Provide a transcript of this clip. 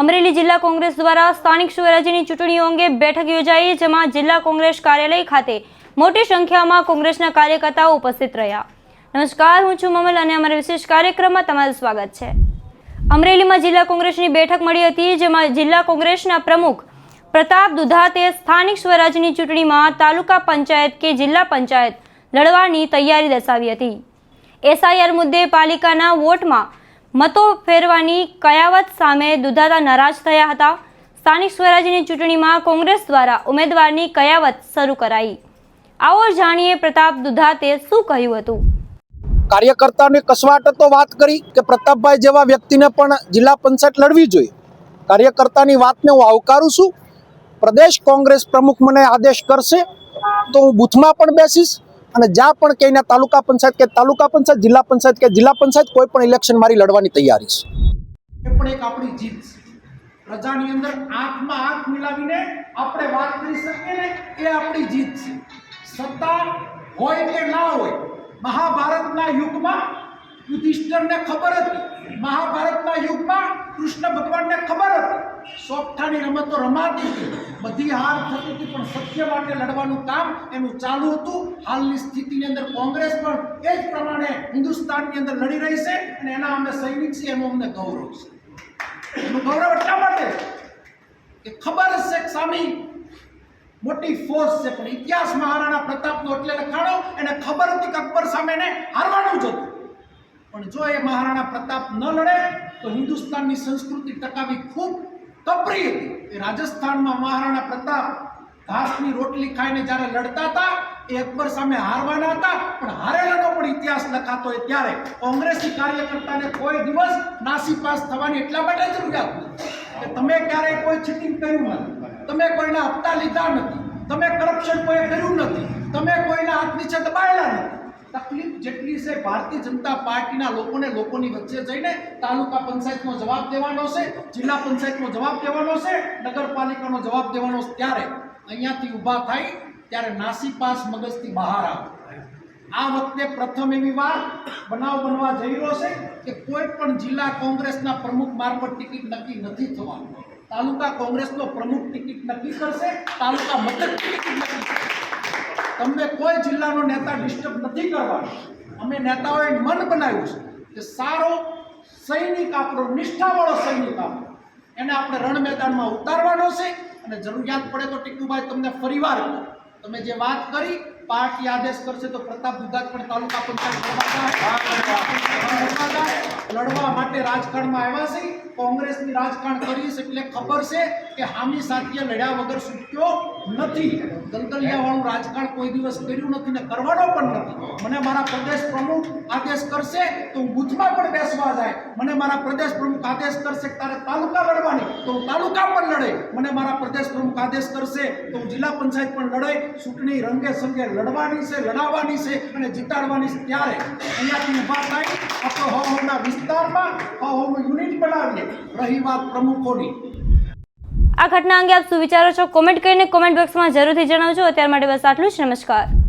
અમરેલી જિલ્લા કોંગ્રેસ દ્વારા સ્થાનિક સ્વરાજ્યની ચૂંટણીઓ અંગે બેઠક યોજાઈ, જેમાં જિલ્લા કોંગ્રેસ કાર્યાલય ખાતે મોટી સંખ્યામાં કોંગ્રેસના કાર્યકર્તાઓ ઉપસ્થિત રહ્યા. નમસ્કાર, હું છું મમલ અને અમારા વિશેષ કાર્યક્રમમાં તમારું સ્વાગત છે. અમરેલીમાં જિલ્લા કોંગ્રેસની બેઠક મળી હતી, જેમાં જિલ્લા કોંગ્રેસના પ્રમુખ પ્રતાપ દુધાતે સ્થાનિક સ્વરાજ્યની ચૂંટણીમાં તાલુકા પંચાયત કે જિલ્લા પંચાયત લડવાની તૈયારી દર્શાવી હતી. SIR મુદ્દે પાલિકાના વોટમાં મતો ફેરવાની કયાવત સામે દુધાતા નારાજ થયા હતા. સ્થાનિક સ્વરાજ્યની ચૂંટણીમાં કોંગ્રેસ દ્વારા ઉમેદવારની કયાવત શરૂ કરાઈ. આવો જાણીએ પ્રતાપ દુધાતે શું કહ્યું હતું. કાર્યકર્તાની કસવાટ તો વાત કરી કે પ્રતાપભાઈ જેવા વ્યક્તિને પણ જિલ્લા પંચાયત લડવી જોઈએ. કાર્યકર્તાની વાતને હું આવકારું છું. પ્રદેશ કોંગ્રેસ પ્રમુખ મને આદેશ કરશે તો હું બૂથમાં પણ બેસીશ અને જ્યાં પણ કહીને તાલુકા પંચાયત કે તાલુકા પંચાયત, જિલ્લા પંચાયત કે જિલ્લા પંચાયત કોઈ પણ ઇલેક્શન મારી લડવાની તૈયારી છે. એ પણ એક આપણી જીત છે. પ્રજાની અંદર આંખમાં આંખ મિલાવીને આપણે વાત કરી શકીએ ને, એ આપણી જીત છે. સત્તા હોય કે ના હોય, મહાભારતના યુગમાં યુધિષ્ઠિરને ખબર હતી, મહાભારતના યુગમાં કૃષ્ણ ભગવાનને ખબર હતી, સોગઠાની રમતો રમાતી હતી, બધી હાર થતી હતી, પણ સત્ય માટે લડવાનું કામ એનું ચાલુ હતું. હાલની સ્થિતિની અંદર કોંગ્રેસ પણ એ જ પ્રમાણે હિન્દુસ્તાનની અંદર લડી રહી છે અને એના અમે સૈનિક છીએ, એનું અમને ગૌરવ છે. એનું ગૌરવ એટલા માટે કે ખબર છે કે સામે મોટી ફોર્સ છે, પણ ઇતિહાસ મહારાણા પ્રતાપનો એટલે લખાણો, એને ખબર હતી કે અકબર સામે એને હારવાનું જ હતું. પણ જો એ મહારાણા પ્રતાપ ન લડે તો હિન્દુસ્તાનની સંસ્કૃતિ ટકાવી ખૂબ કપરી હતી. એ રાજસ્થાનમાં મહારાણા પ્રતાપ ઘાસની રોટલી ખાઈને જ્યારે લડતા હતા, એ અકબર સામે હારવાના હતા, પણ હારેલાનો પણ ઇતિહાસ લખાતો હોય ત્યારે કોંગ્રેસી કાર્યકર્તાને કોઈ દિવસ નાસીપાસ થવાની એટલા માટે જરૂરિયાત નથી કે તમે ક્યારેય કોઈ ચીટિંગ કર્યું નથી, તમે કોઈના હપ્તા લીધા નથી, તમે કરપ્શન કોઈ કર્યું નથી, તમે કોઈના હાથ નીચે દબાયેલા નથી. તકલીફ જેટલી છે ભારતીય જનતા પાર્ટીના લોકોને લોકોની વચ્ચે જઈને તાલુકા પંચાયતનો જવાબ દેવાનો છે, જિલ્લા પંચાયતનો જવાબ દેવાનો છે, નગરપાલિકાનો જવાબ દેવાનો છે. ત્યારે અહીંયાથી ઊભા થાય ત્યારે નાસીપાસ મગજથી બહાર આવે. આ વખતે પ્રથમ એવી વાર બનાવ બનવા જઈ રહ્યો છે કે કોઈ પણ જિલ્લા કોંગ્રેસના પ્રમુખ મારફત ટિકિટ નક્કી નથી થવાનું. તાલુકા કોંગ્રેસનો પ્રમુખ ટિકિટ નક્કી કરશે, તાલુકા મથક ટિકિટ નક્કી કરશે. તમને કોઈ જિલ્લાનો નેતા ડિસ્ટર્બ નથી કરવાનો. અમે નેતાઓએ મન બનાવ્યું છે કે સારો સૈનિક આપણો, નિષ્ઠાવાળો સૈનિક આપણો, એને આપણે રણ મેદાનમાં ઉતારવાનો છે. અને જરૂરિયાત પડે તો ટીકુભાઈ તમને ફરીવાર કહું, તમે જે વાત કરી પાર્ટી આદેશ કરશે તો પ્રતાપ દુધાત પણ તાલુકા પંચાયત લડવા માટે રાજકારણમાં આવ્યા છે. કોંગ્રેસની રાજકારણ કરી છે એટલે ખબર છે કે હામી સાથીએ લડ્યા વગર છૂટ્યો નથી. દલદલિયાવાળું રાજકારણ કોઈ દિવસ કર્યું નથી ને કરવાનો પણ નથી. મને મારા પ્રદેશ પ્રમુખ આદેશ કરશે તો હું બૂથમાં પણ બેસવા જાય. મને મારા પ્રદેશ પ્રમુખ આદેશ કરશે કે તારે તાલુકા લડવાની તો હું તાલુકા પણ લડે. મને મારા પ્રદેશ પ્રમુખ આદેશ કરશે તો હું જિલ્લા પંચાયત પણ લડે. ચૂંટણી રંગે સંગે લડવાની છે, લડાવવાની છે અને જીતાડવાની છે. ત્યારે અહીંયાથી ઊભા થાય આપણો હવના વિસ્તારમાં હવનું યુનિટ બનાવીએ. રહી વાત પ્રમુખોની, આ ઘટના અંગે આપ શું વિચારો છો? કોમેન્ટ કરીને કોમેન્ટ બોક્સમાં જરૂરથી જણાવજો. અત્યાર માટે બસ આટલું જ. નમસ્કાર.